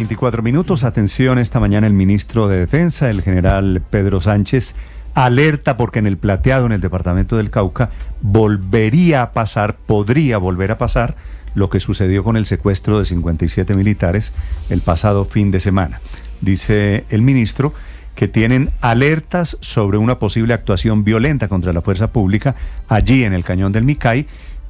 24 minutos, atención, esta mañana el ministro de Defensa, el general Pedro Sánchez, alerta porque en el Plateado, en el departamento del Cauca, volvería a pasar, podría volver a pasar, lo que sucedió con el secuestro de 57 militares el pasado fin de semana. Dice el ministro que tienen alertas sobre una posible actuación violenta contra la fuerza pública allí en el Cañón del Micay,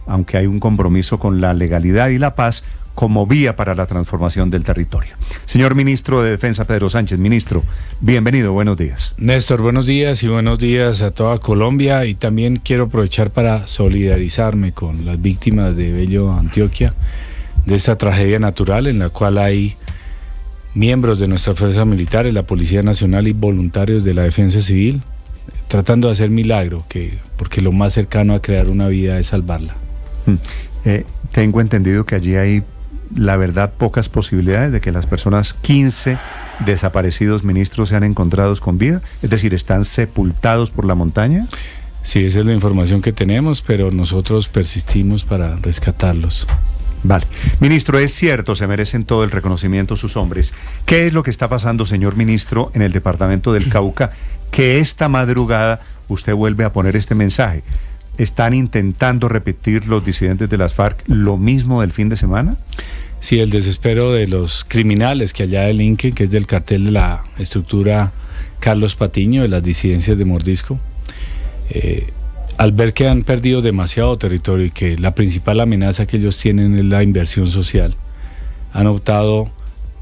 aunque hay un compromiso con la legalidad y la paz como vía para la transformación del territorio. Señor ministro de Defensa, Pedro Sánchez, ministro, bienvenido, buenos días. Néstor, buenos días y buenos días a toda Colombia, y también quiero aprovechar para solidarizarme con las víctimas de Bello, Antioquia, de esta tragedia natural en la cual hay miembros de nuestras fuerzas militares, la Policía Nacional y voluntarios de la Defensa Civil, tratando de hacer milagro, porque lo más cercano a crear una vida es salvarla. Tengo entendido que allí hay, la verdad, pocas posibilidades de que las personas 15 desaparecidos ministros sean encontrados con vida, es decir, ¿están sepultados por la montaña? Sí, esa es la información que tenemos, pero nosotros persistimos para rescatarlos. Vale. Ministro, es cierto, se merecen todo el reconocimiento sus hombres. ¿Qué es lo que está pasando, señor ministro, en el departamento del Cauca, que esta madrugada usted vuelve a poner este mensaje? ¿Están intentando repetir los disidentes de las FARC lo mismo del fin de semana? Sí, el desespero de los criminales que allá delinquen, que es del cartel de la estructura Carlos Patiño, de las disidencias de Mordisco, al ver que han perdido demasiado territorio y que la principal amenaza que ellos tienen es la inversión social, han optado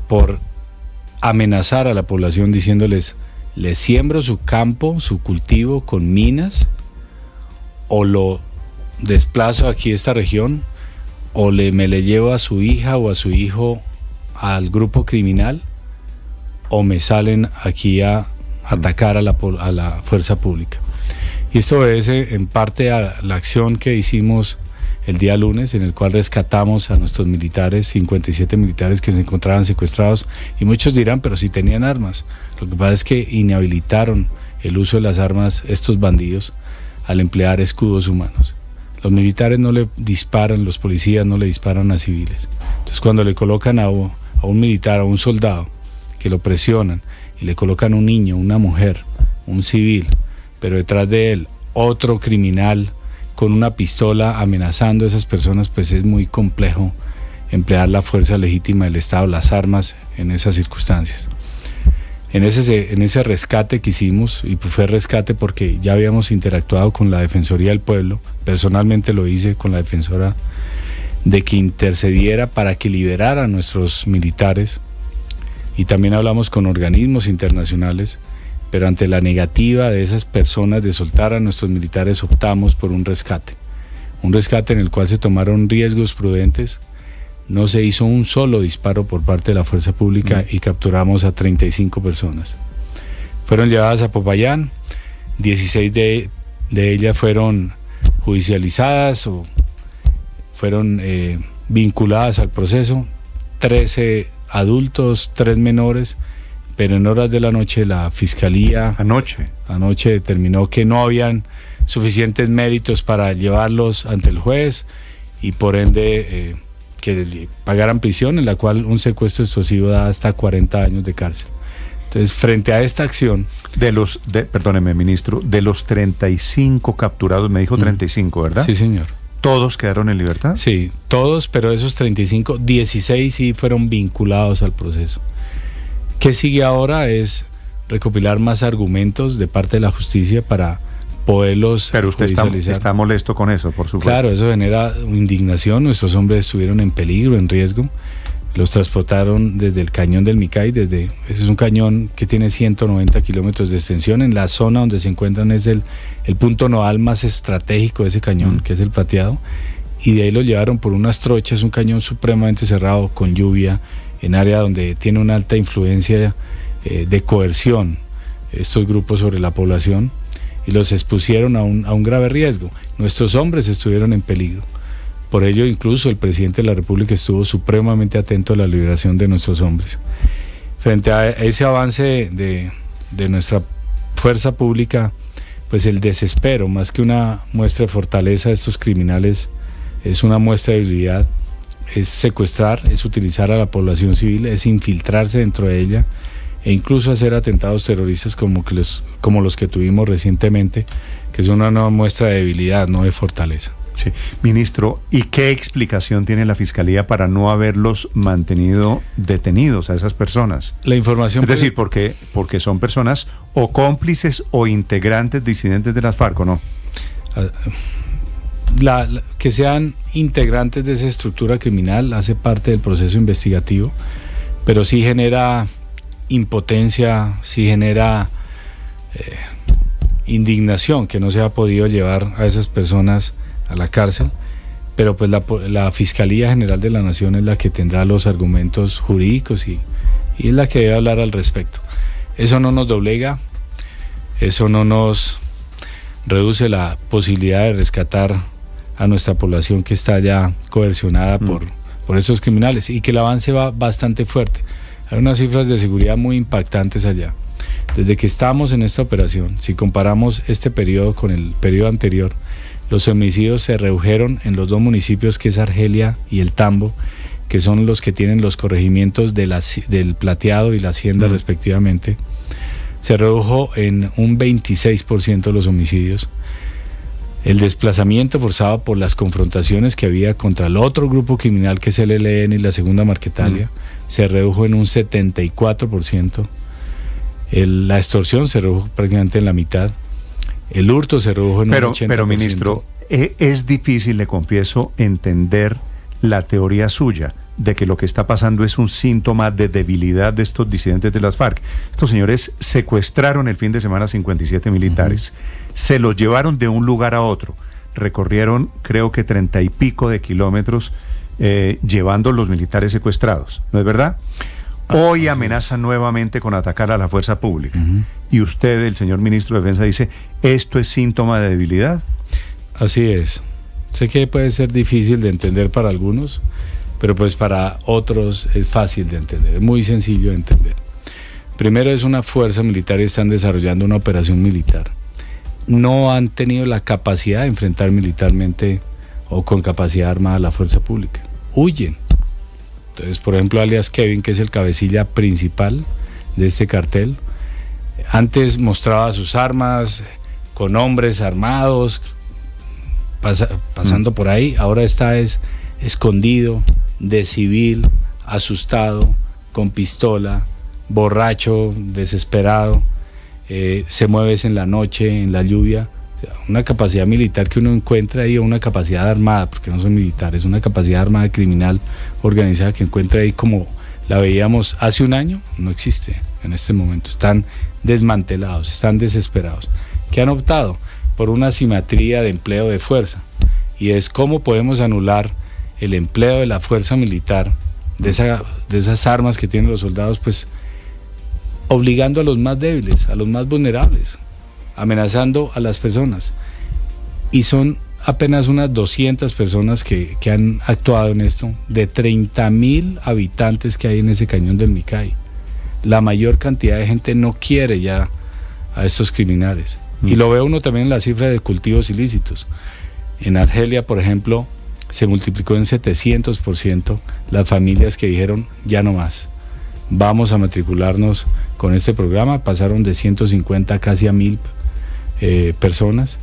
por amenazar a la población diciéndoles: les siembro su campo, su cultivo con minas, o lo desplazo aquí a esta región, o me le llevo a su hija o a su hijo al grupo criminal, o me salen aquí a atacar a la fuerza pública. Y esto obedece en parte a la acción que hicimos el día lunes, en el cual rescatamos a nuestros militares, 57 militares que se encontraban secuestrados, y muchos dirán, pero si tenían armas. Lo que pasa es que inhabilitaron el uso de las armas estos bandidos al emplear escudos humanos. Los militares no le disparan, los policías no le disparan a civiles. Entonces, cuando le colocan a un militar, a un soldado, que lo presionan y le colocan un niño, una mujer, un civil, pero detrás de él otro criminal con una pistola amenazando a esas personas, pues es muy complejo emplear la fuerza legítima del Estado, las armas, en esas circunstancias. En ese rescate que hicimos, y fue rescate porque ya habíamos interactuado con la Defensoría del Pueblo, personalmente lo hice con la defensora, de que intercediera para que liberara a nuestros militares, y también hablamos con organismos internacionales, pero ante la negativa de esas personas de soltar a nuestros militares, optamos por un rescate en el cual se tomaron riesgos prudentes. No se hizo un solo disparo por parte de la fuerza pública y capturamos a 35 personas. Fueron llevadas a Popayán, 16 de ellas fueron judicializadas o fueron vinculadas al proceso, 13 adultos, 3 menores, pero en horas de la noche la Fiscalía anoche determinó que no habían suficientes méritos para llevarlos ante el juez y por ende que pagaran prisión, en la cual un secuestro extorsivo da hasta 40 años de cárcel. Entonces, frente a esta acción... Perdóneme, ministro, de los 35 capturados, me dijo 35, ¿verdad? Sí, señor. ¿Todos quedaron en libertad? Sí, todos, pero esos 35, 16 sí fueron vinculados al proceso. ¿Qué sigue ahora? Es recopilar más argumentos de parte de la justicia para poderlos Pero usted está molesto con eso, por supuesto. Claro, eso genera indignación. Nuestros hombres estuvieron en peligro, en riesgo. Los transportaron desde el Cañón del Micay, ese es un cañón que tiene 190 kilómetros de extensión. En la zona donde se encuentran es el punto nodal más estratégico de ese cañón, que es el Plateado, y de ahí lo llevaron por unas trochas, un cañón supremamente cerrado, con lluvia, en área donde tiene una alta influencia de coerción estos grupos sobre la población, y los expusieron a un grave riesgo. Nuestros hombres estuvieron en peligro. Por ello, incluso el presidente de la República estuvo supremamente atento a la liberación de nuestros hombres. Frente a ese avance de nuestra fuerza pública, pues el desespero, más que una muestra de fortaleza de estos criminales, es una muestra de debilidad. es secuestrar, es utilizar a la población civil, es infiltrarse dentro de ella e incluso hacer atentados terroristas como los que tuvimos recientemente, que es una nueva muestra de debilidad, no de fortaleza. Sí, ministro, ¿y qué explicación tiene la Fiscalía para no haberlos mantenido detenidos a esas personas? La información... Es decir, porque son personas o cómplices o integrantes disidentes de las FARC, ¿o no? Que sean integrantes de esa estructura criminal hace parte del proceso investigativo, pero sí genera impotencia, sí genera indignación que no se ha podido llevar a esas personas a la cárcel, pero pues la Fiscalía General de la Nación es la que tendrá los argumentos jurídicos y es la que debe hablar al respecto. Eso no nos doblega, eso no nos reduce la posibilidad de rescatar a nuestra población que está ya coercionada por esos criminales, y que el avance va bastante fuerte. Hay unas cifras de seguridad muy impactantes allá. Desde que estamos en esta operación, si comparamos este periodo con el periodo anterior, los homicidios se redujeron en los dos municipios, que es Argelia y El Tambo, que son los que tienen los corregimientos del Plateado y la Hacienda respectivamente. Se redujo en un 26% los homicidios. El desplazamiento forzado por las confrontaciones que había contra el otro grupo criminal, que es el ELN y la Segunda Marquetalia, se redujo en un 74%. La extorsión se redujo prácticamente en la mitad. El hurto se redujo en un 80%. Pero, ministro, es difícil, le confieso, entender la teoría suya de que lo que está pasando es un síntoma de debilidad de estos disidentes de las FARC. Estos señores secuestraron el fin de semana 57 militares, se los llevaron de un lugar a otro, recorrieron creo que 30 y pico de kilómetros llevando los militares secuestrados, ¿no es verdad? Hoy amenazan nuevamente con atacar a la fuerza pública. Y usted, el señor ministro de Defensa, dice, ¿esto es síntoma de debilidad? Así es. Sé que puede ser difícil de entender para algunos, pero pues para otros es fácil de entender, es muy sencillo de entender. Primero, es una fuerza militar y están desarrollando una operación militar. No han tenido la capacidad de enfrentar militarmente o con capacidad armada a la fuerza pública. Huyen. Entonces, por ejemplo, alias Kevin, que es el cabecilla principal de este cartel, antes mostraba sus armas con hombres armados, pasando por ahí. Ahora está escondido, de civil, asustado, con pistola, borracho, desesperado, se mueve en la noche, en la lluvia. Una capacidad militar que uno encuentra ahí, o una capacidad armada, porque no son militares, una capacidad armada criminal organizada que encuentra ahí como la veíamos hace un año, no existe en este momento. Están desmantelados, están desesperados, que han optado por una asimetría de empleo de fuerza, y es cómo podemos anular el empleo de la fuerza militar, de esas armas que tienen los soldados, pues obligando a los más débiles, a los más vulnerables, amenazando a las personas. Y son apenas unas 200 personas que han actuado en esto, de 30.000 habitantes que hay en ese cañón del Micay. La mayor cantidad de gente no quiere ya a estos criminales. Y lo ve uno también en la cifra de cultivos ilícitos. En Argelia, por ejemplo, se multiplicó en 700% las familias que dijeron, ya no más, vamos a matricularnos con este programa. Pasaron de 150 casi a 1.000 personas,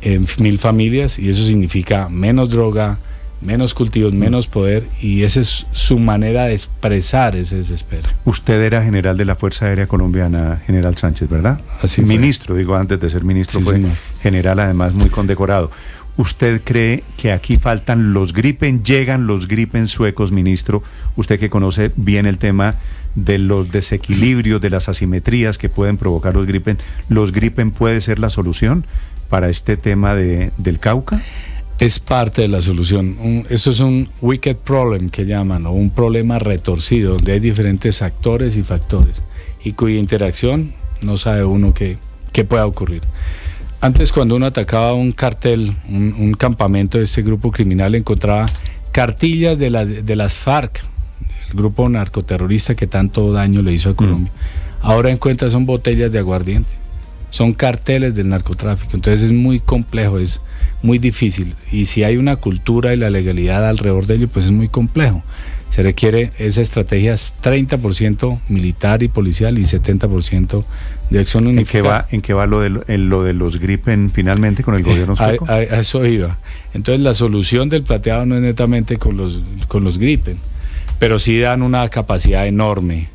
1.000 familias, y eso significa menos droga, menos cultivos, menos poder, y esa es su manera de expresar ese desespero. Usted era general de la Fuerza Aérea Colombiana, general Sánchez, ¿verdad? Así fue. Ministro, digo, antes de ser ministro, Sí, fue señor. general, además muy condecorado. ¿Usted cree que aquí faltan los Gripen, llegan los Gripen suecos, ministro? Usted que conoce bien el tema de los desequilibrios, de las asimetrías que pueden provocar ¿los Gripen puede ser la solución para este tema del Cauca? Es parte de la solución. Eso es un wicked problem que llaman, o un problema retorcido, donde hay diferentes actores y factores, y cuya interacción no sabe uno qué pueda ocurrir. Antes, cuando uno atacaba un cartel, un campamento de este grupo criminal, encontraba cartillas de las FARC, el grupo narcoterrorista que tanto daño le hizo a Colombia. Ahora encuentra son botellas de aguardiente, son carteles del narcotráfico. Entonces es muy complejo, es muy difícil. Y si hay una cultura y la legalidad alrededor de ello, pues es muy complejo. Se requiere esa estrategia 30% militar y policial y 70% de acción unificada. ¿En qué va lo de los Gripen finalmente con el gobierno sueco? A eso iba. Entonces la solución del plateado no es netamente con los Gripen, pero sí dan una capacidad enorme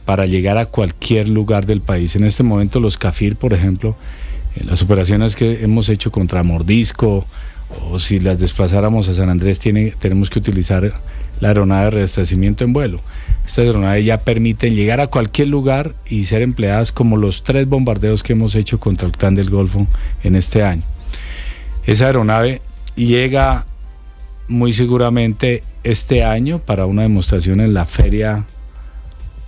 para llegar a cualquier lugar del país. En este momento los CAFIR, por ejemplo, en las operaciones que hemos hecho contra Mordisco, o si las desplazáramos a San Andrés, tenemos que utilizar la aeronave de reabastecimiento en vuelo. Estas aeronaves ya permiten llegar a cualquier lugar y ser empleadas como los 3 bombardeos que hemos hecho contra el Clan del Golfo en este año. Esa aeronave llega muy seguramente este año para una demostración en la Feria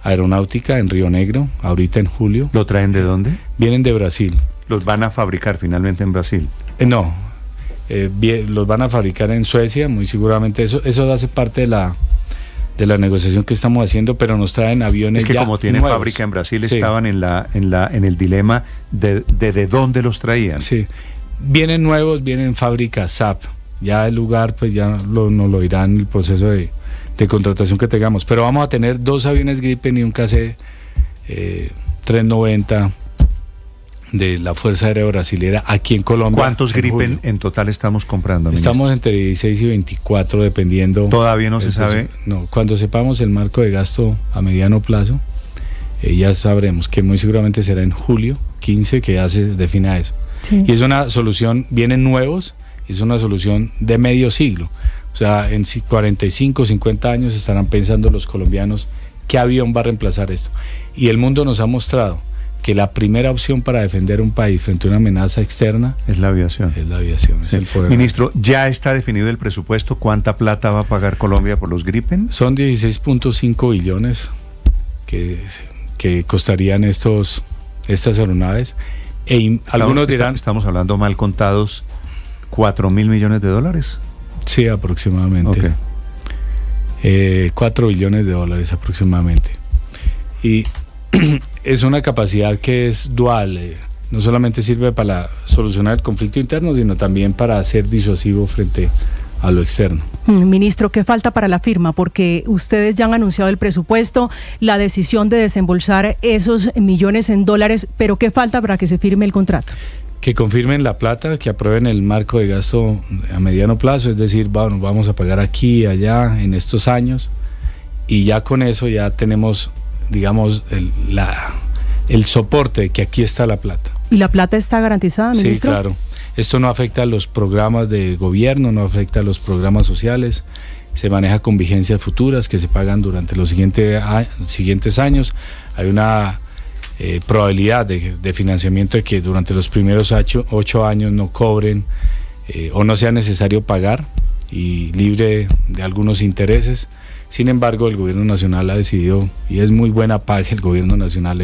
Aeronáutica en Río Negro, ahorita en julio. ¿Lo traen de dónde? Vienen de Brasil. ¿Los van a fabricar finalmente en Brasil? No. Los van a fabricar en Suecia, muy seguramente. Eso hace parte de la negociación que estamos haciendo, pero nos traen aviones. Es que ya como tienen nuevos. fábrica en Brasil, Sí. estaban en el dilema de dónde los traían. Sí, vienen nuevos, vienen fábricas SAP. Ya el lugar, pues ya nos lo dirán en el proceso de contratación que tengamos. Pero vamos a tener 2 aviones Gripen y un KC 390 de la Fuerza Aérea Brasilera aquí en Colombia. ¿Cuántos Gripen en total estamos comprando, ministro? Estamos entre 16 y 24, dependiendo. ¿Todavía no se sabe? No, cuando sepamos el marco de gasto a mediano plazo, ya sabremos que muy seguramente será en julio 15 que ya se defina eso. Sí. Y es una solución, vienen nuevos, es una solución de medio siglo. O sea, en 45, 50 años estarán pensando los colombianos qué avión va a reemplazar esto. Y el mundo nos ha mostrado que la primera opción para defender un país frente a una amenaza externa es la aviación. Es la aviación, Sí. es el poder. Ministro, ¿ya está definido el presupuesto? ¿Cuánta plata va a pagar Colombia por los Gripen? Son 16.5 billones que costarían estas aeronaves. Algunos dirán... Estamos hablando mal contados, $4.000 millones. Sí, aproximadamente. Okay. 4 billones de dólares aproximadamente. Y es una capacidad que es dual, no solamente sirve para solucionar el conflicto interno, sino también para ser disuasivo frente a lo externo. Ministro, ¿qué falta para la firma? Porque ustedes ya han anunciado el presupuesto, la decisión de desembolsar esos millones en dólares, pero ¿qué falta para que se firme el contrato? Que confirmen la plata, que aprueben el marco de gasto a mediano plazo, es decir, bueno, vamos a pagar aquí, allá, en estos años, y ya con eso ya tenemos, digamos, el soporte de que aquí está la plata. ¿Y la plata está garantizada, ministro? Sí, claro. Esto no afecta a los programas de gobierno, no afecta a los programas sociales, se maneja con vigencias futuras que se pagan durante los siguientes años. Hay una probabilidad de financiamiento de que durante los primeros 8 años no cobren o no sea necesario pagar y libre de algunos intereses. Sin embargo, el gobierno nacional ha decidido, y es muy buena paga, el gobierno nacional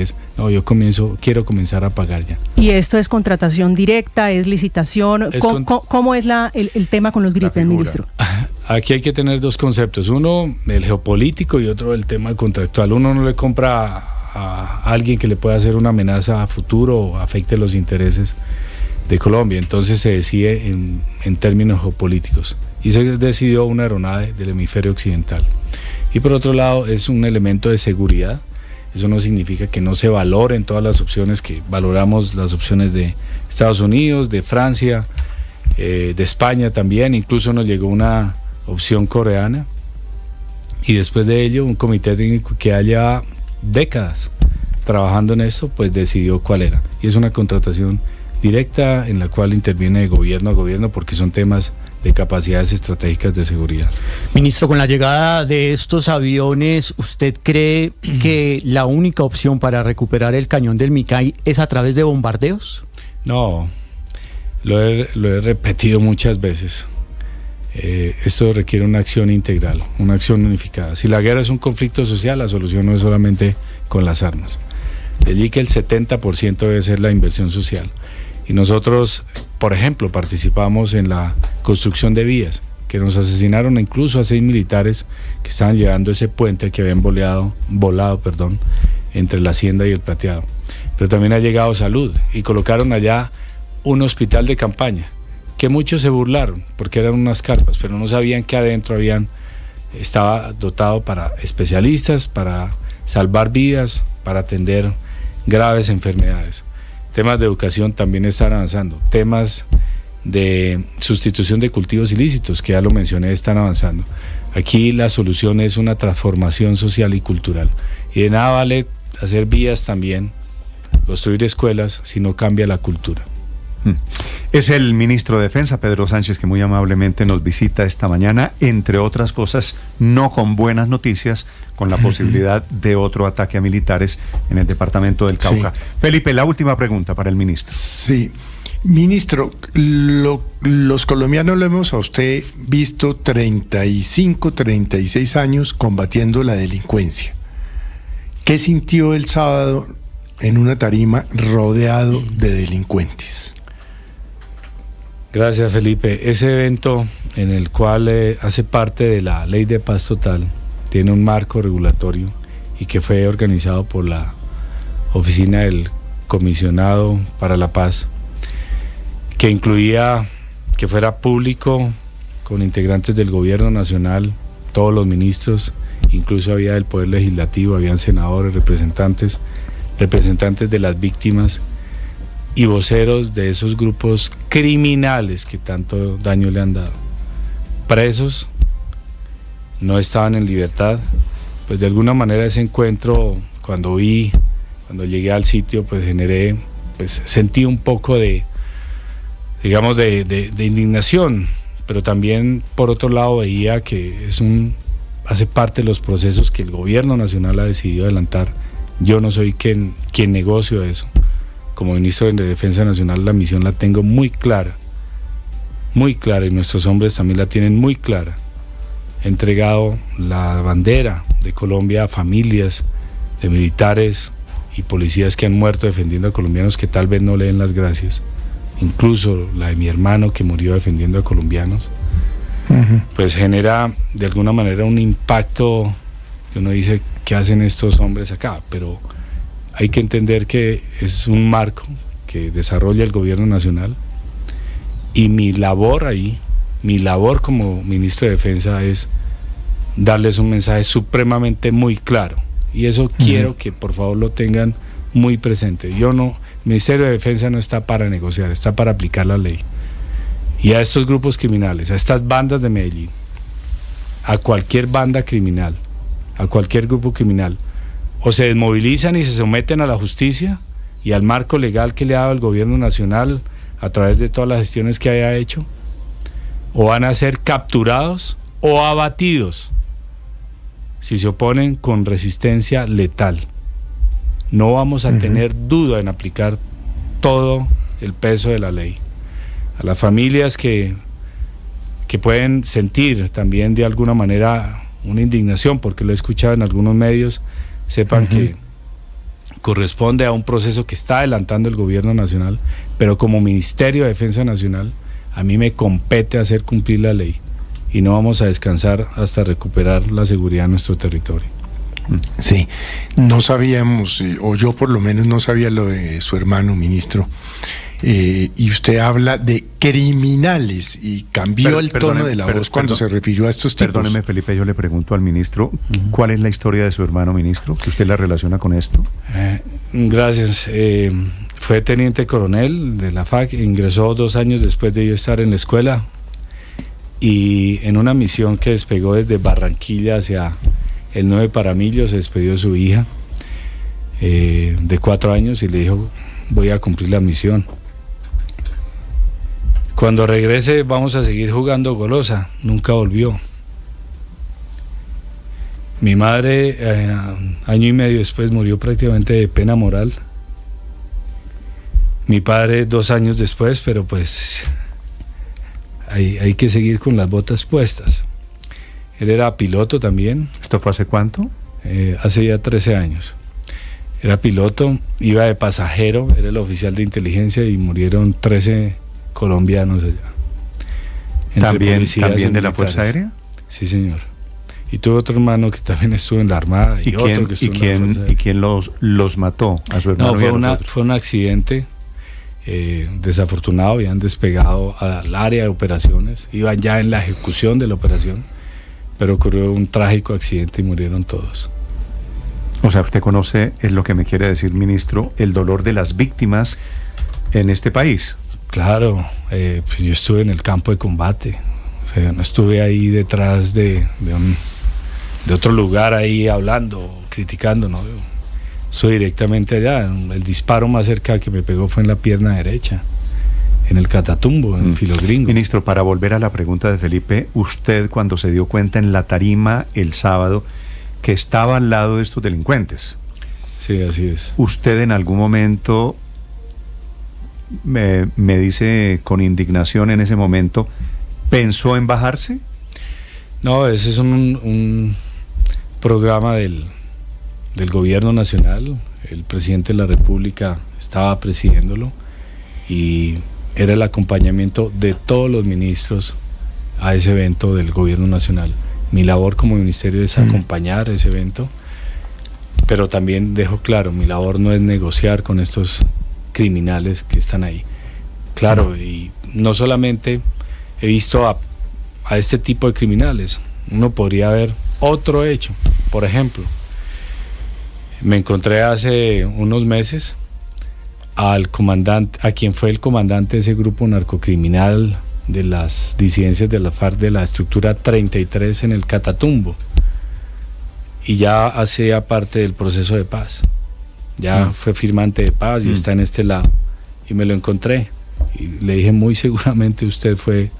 quiero comenzar a pagar ya. ¿Y esto es contratación directa, es licitación? ¿Cómo es el tema con los Gripen, ministro? Aquí hay que tener 2 conceptos, uno el geopolítico y otro el tema contractual. Uno no le compra a alguien que le pueda hacer una amenaza a futuro o afecte los intereses de Colombia, entonces se decide en términos geopolíticos y se decidió una aeronave del hemisferio occidental. Y por otro lado es un elemento de seguridad. Eso no significa que no se valoren todas las opciones, que valoramos las opciones de Estados Unidos, de Francia, de España también, incluso nos llegó una opción coreana, y después de ello un comité técnico que haya décadas trabajando en esto, pues decidió cuál era, y es una contratación directa en la cual interviene de gobierno a gobierno porque son temas de capacidades estratégicas de seguridad. Ministro, con la llegada de estos aviones, ¿usted cree que la única opción para recuperar el cañón del Micay es a través de bombardeos? No, lo he repetido muchas veces. Esto requiere una acción integral, una acción unificada. Si la guerra es un conflicto social, la solución no es solamente con las armas. De allí que el 70% debe ser la inversión social. Y nosotros, por ejemplo, participamos en la construcción de vías, que nos asesinaron incluso a 6 militares que estaban llevando ese puente que habían volado, entre la Hacienda y el Plateado. Pero también ha llegado salud y colocaron allá un hospital de campaña que muchos se burlaron porque eran unas carpas, pero no sabían que adentro estaba dotado para especialistas, para salvar vidas, para atender graves enfermedades. Temas de educación también están avanzando, temas de sustitución de cultivos ilícitos, que ya lo mencioné, están avanzando. Aquí la solución es una transformación social y cultural, y de nada vale hacer vías también, construir escuelas, si no cambia la cultura. Es el ministro de Defensa, Pedro Sánchez, que muy amablemente nos visita esta mañana, entre otras cosas, no con buenas noticias, con la posibilidad de otro ataque a militares en el departamento del Cauca. Sí. Felipe, la última pregunta para el ministro. Sí. Ministro, los colombianos lo hemos a usted visto 35, 36 años combatiendo la delincuencia. ¿Qué sintió el sábado en una tarima rodeado de delincuentes? Gracias, Felipe. Ese evento, en el cual hace parte de la Ley de Paz Total, tiene un marco regulatorio y que fue organizado por la Oficina del Comisionado para la Paz, que incluía que fuera público, con integrantes del gobierno nacional, todos los ministros, incluso había del Poder Legislativo, habían senadores, representantes de las víctimas y voceros de esos grupos criminales que tanto daño le han dado. Presos, no estaban en libertad. Pues de alguna manera ese encuentro, cuando llegué al sitio, pues sentí un poco de indignación, pero también por otro lado veía que hace parte de los procesos que el gobierno nacional ha decidido adelantar. Yo no soy quien negocio eso. Como ministro de Defensa Nacional, la misión la tengo muy clara, y nuestros hombres también la tienen muy clara. He entregado la bandera de Colombia a familias de militares y policías que han muerto defendiendo a colombianos que tal vez no le den las gracias, incluso la de mi hermano que murió defendiendo a colombianos. Pues genera de alguna manera un impacto que uno dice, ¿qué hacen estos hombres acá? Pero hay que entender que es un marco que desarrolla el gobierno nacional, y mi labor como ministro de Defensa es darles un mensaje supremamente muy claro, y eso quiero que por favor lo tengan muy presente. El Ministerio de Defensa no está para negociar, está para aplicar la ley. Y a estos grupos criminales, a estas bandas de Medellín, a cualquier banda criminal, a cualquier grupo criminal, o se desmovilizan y se someten a la justicia y al marco legal que le ha dado el gobierno nacional a través de todas las gestiones que haya hecho, o van a ser capturados o abatidos si se oponen con resistencia letal. No vamos a tener duda en aplicar todo el peso de la ley. A las familias que pueden sentir también de alguna manera una indignación, porque lo he escuchado en algunos medios, sepan que corresponde a un proceso que está adelantando el gobierno nacional, pero como Ministerio de Defensa Nacional a mí me compete hacer cumplir la ley, y no vamos a descansar hasta recuperar la seguridad de nuestro territorio. Sí, no sabíamos, o yo por lo menos no sabía lo de su hermano, ministro, y usted habla de criminales y cambió el tono de la voz cuando se refirió a estos tipos. Perdóneme, Felipe, yo le pregunto al ministro, ¿cuál es la historia de su hermano, ministro, que usted la relaciona con esto? Gracias. Fue teniente coronel de la FAC, ingresó 2 años después de yo estar en la escuela, y en una misión que despegó desde Barranquilla hacia el 9 Paramillo, se despidió de su hija de 4 años y le dijo: voy a cumplir la misión. Cuando regrese vamos a seguir jugando golosa. Nunca volvió. Mi madre, año y medio después, murió prácticamente de pena moral. Mi padre 2 años después, pero pues hay que seguir con las botas puestas. Él era piloto también. ¿Esto fue hace cuánto? Hace ya 13 años. Era piloto, iba de pasajero, era el oficial de inteligencia, y murieron 13 colombianos allá. ¿También de la Fuerza Aérea? Sí, señor. Y tuve otro hermano que también estuvo en la Armada. ¿Y quién los mató a su hermano? No, fue un accidente. desafortunado, habían despegado al área de operaciones, iban ya en la ejecución de la operación, pero ocurrió un trágico accidente y murieron todos. O sea, usted conoce, es lo que me quiere decir, ministro, el dolor de las víctimas en este país. Claro, pues yo estuve en el campo de combate, o sea, no estuve ahí detrás de otro lugar ahí hablando, criticando, no. Estoy directamente allá. El disparo más cerca que me pegó fue en la pierna derecha, en el Catatumbo, en Filo Gringo. Ministro, para volver a la pregunta de Felipe, usted cuando se dio cuenta en la tarima el sábado que estaba al lado de estos delincuentes. Sí, así es. ¿Usted en algún momento, me dice con indignación en ese momento, pensó en bajarse? No, ese es un programa del gobierno nacional. El presidente de la República estaba presidiéndolo y era el acompañamiento de todos los ministros a ese evento del gobierno nacional. Mi labor como ministerio es acompañar ese evento, pero también dejo claro, mi labor no es negociar con estos criminales que están ahí. Claro, y no solamente he visto a este tipo de criminales, uno podría ver otro hecho. Por ejemplo, me encontré hace unos meses al comandante, a quien fue el comandante de ese grupo narcocriminal de las disidencias de la FARC de la estructura 33 en el Catatumbo, y ya hacía parte del proceso de paz, ya fue firmante de paz y está en este lado, y me lo encontré y le dije, muy seguramente usted fue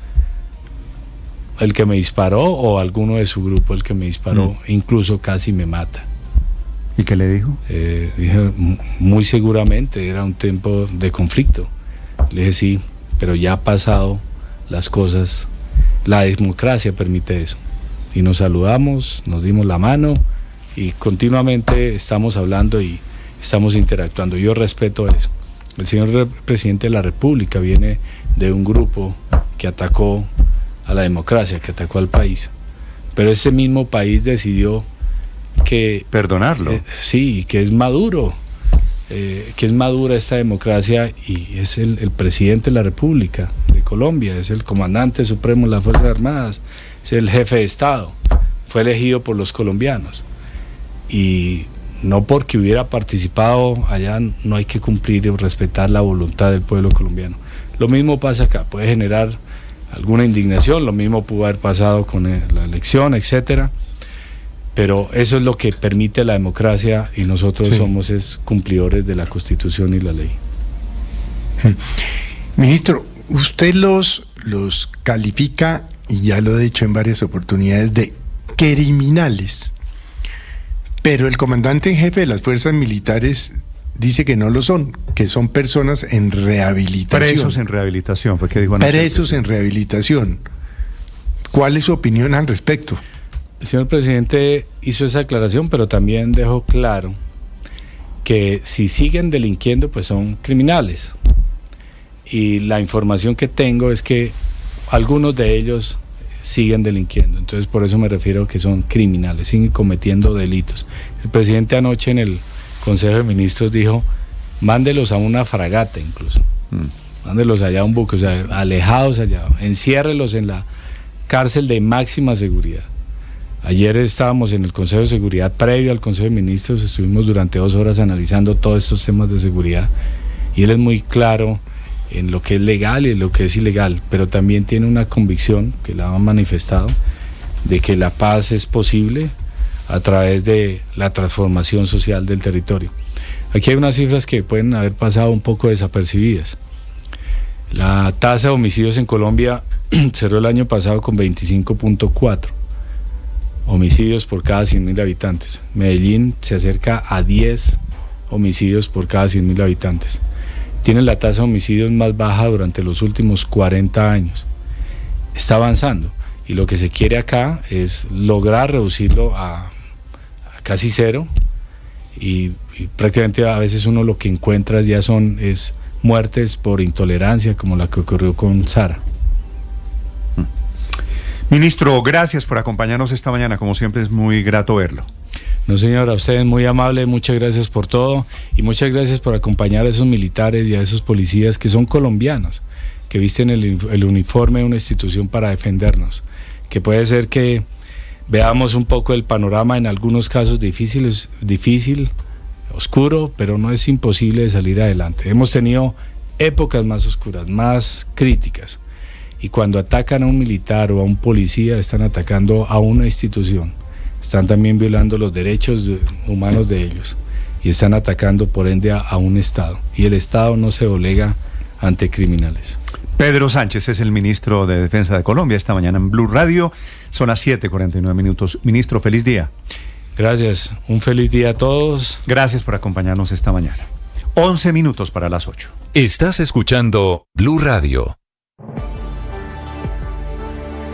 el que me disparó o alguno de su grupo el que me disparó, incluso casi me mata. ¿Y qué le dijo? Dije, muy seguramente era un tiempo de conflicto. Le dije, sí, pero ya ha pasado las cosas, la democracia permite eso. Y nos saludamos, nos dimos la mano y continuamente estamos hablando y estamos interactuando. Yo respeto eso. El señor presidente de la República viene de un grupo que atacó a la democracia, que atacó al país. Pero ese mismo país decidió que perdonarlo. Sí, que es maduro, que es madura esta democracia, y es el presidente de la República de Colombia, es el comandante supremo de las Fuerzas Armadas, es el jefe de Estado, fue elegido por los colombianos, y no porque hubiera participado allá no hay que cumplir y respetar la voluntad del pueblo colombiano. Lo mismo pasa acá, puede generar alguna indignación, lo mismo pudo haber pasado con la elección, etcétera. Pero eso es lo que permite la democracia, y nosotros somos cumplidores de la Constitución y la ley. Ministro, usted los califica, y ya lo he dicho en varias oportunidades, de criminales. Pero el comandante en jefe de las fuerzas militares dice que no lo son, que son personas en rehabilitación. Presos en rehabilitación, fue que dijo anoche. Presos en rehabilitación. ¿Cuál es su opinión al respecto? El señor presidente hizo esa aclaración, pero también dejó claro que si siguen delinquiendo, pues son criminales. Y la información que tengo es que algunos de ellos siguen delinquiendo. Entonces, por eso me refiero a que son criminales, siguen cometiendo delitos. El presidente anoche en el Consejo de Ministros dijo, mándelos a una fragata incluso. Mándelos allá a un buque, o sea, alejados allá. Enciérrelos en la cárcel de máxima seguridad. Ayer estábamos en el Consejo de Seguridad, previo al Consejo de Ministros, estuvimos durante 2 horas analizando todos estos temas de seguridad, y él es muy claro en lo que es legal y en lo que es ilegal, pero también tiene una convicción, que la ha manifestado, de que la paz es posible a través de la transformación social del territorio. Aquí hay unas cifras que pueden haber pasado un poco desapercibidas. La tasa de homicidios en Colombia cerró el año pasado con 25.4 homicidios por cada 100.000 habitantes. Medellín se acerca a 10 homicidios por cada 100.000 habitantes. Tiene la tasa de homicidios más baja durante los últimos 40 años. Está avanzando, y lo que se quiere acá es lograr reducirlo a casi cero, y prácticamente a veces uno lo que encuentra ya es muertes por intolerancia, como la que ocurrió con Sara. Ministro, gracias por acompañarnos esta mañana, como siempre es muy grato verlo. No, señor, a ustedes muy amable, muchas gracias por todo y muchas gracias por acompañar a esos militares y a esos policías que son colombianos, que visten el uniforme de una institución para defendernos, que puede ser que veamos un poco el panorama en algunos casos difícil, oscuro, pero no es imposible de salir adelante. Hemos tenido épocas más oscuras, más críticas, y cuando atacan a un militar o a un policía están atacando a una institución. Están también violando los derechos humanos de ellos y están atacando por ende a un Estado. Y el Estado no se doblega ante criminales. Pedro Sánchez es el ministro de Defensa de Colombia esta mañana en Blue Radio. Son las 7:49. Ministro, feliz día. Gracias. Un feliz día a todos. Gracias por acompañarnos esta mañana. 11 minutos para las 8. Estás escuchando Blue Radio.